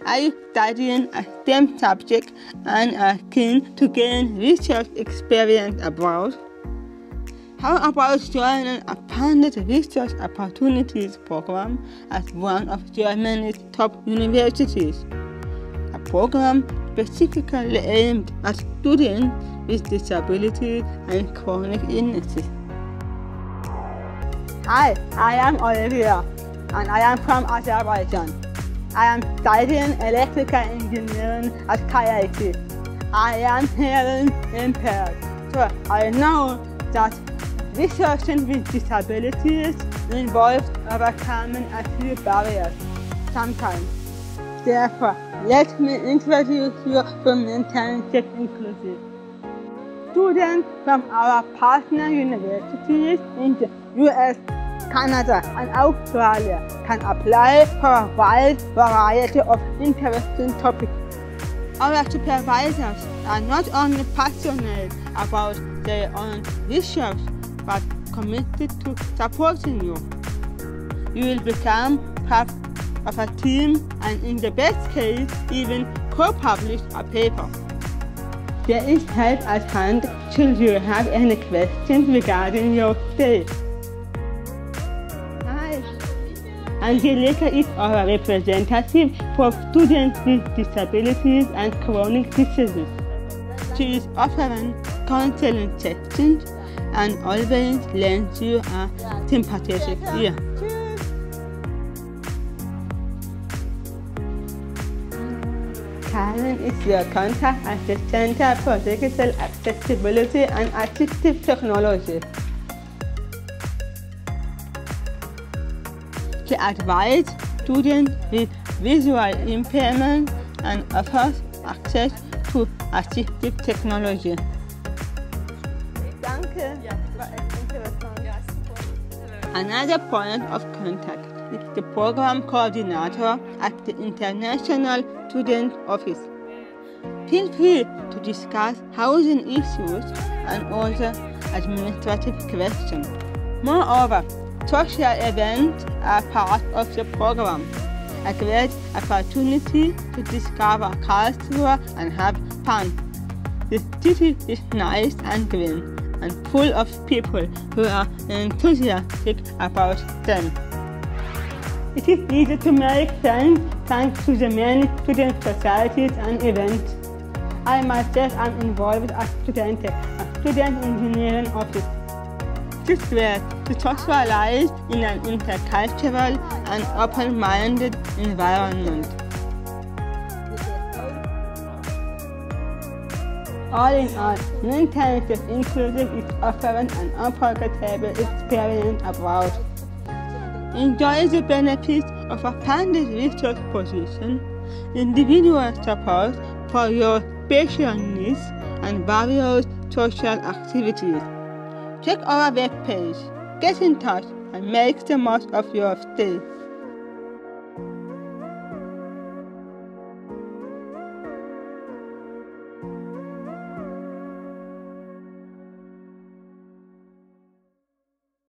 Are you studying a STEM subject and are keen to gain research experience abroad? How about joining a funded research opportunities program at one of Germany's top universities? A program specifically aimed at students with disabilities and chronic illnesses. Hi, I am Olivia and I am from Azerbaijan. I am studying electrical engineering at KIT. I am hearing impaired, so I know that researching with disabilities involves overcoming a few barriers sometimes. Therefore, let me introduce you to MINTernship Inclusive. Students from our partner universities in the US, Canada and Australia can apply for a wide variety of interesting topics. Our supervisors are not only passionate about their own research, but committed to supporting you. You will become part of a team and in the best case, even co-publish a paper. There is help at hand should you have any questions regarding your stay. Hi, Angelika is our representative for students with disabilities and chronic diseases. She is offering counseling sessions and always lends you a sympathetic ear. Karen is your contact at the Center for Digital Accessibility and Assistive Technology. She advises students with visual impairment and offers access to assistive technology. Another point of contact is the program coordinator at the International Student Office. Feel free to discuss housing issues and other administrative questions. Moreover, social events are part of the program, a great opportunity to discover Karlsruhe and have fun. The city is nice and green, and full of people who are enthusiastic about STEM. It is easy to make friends thanks to the many student societies and events. I myself am involved as a student engineering office. It is great to socialize in an intercultural and open-minded environment. All in all, MINTernship Inclusive is offering an unforgettable experience abroad. Enjoy the benefits of a funded research position, individual support for your special needs, and various social activities. Check our webpage, get in touch, and make the most of your stay.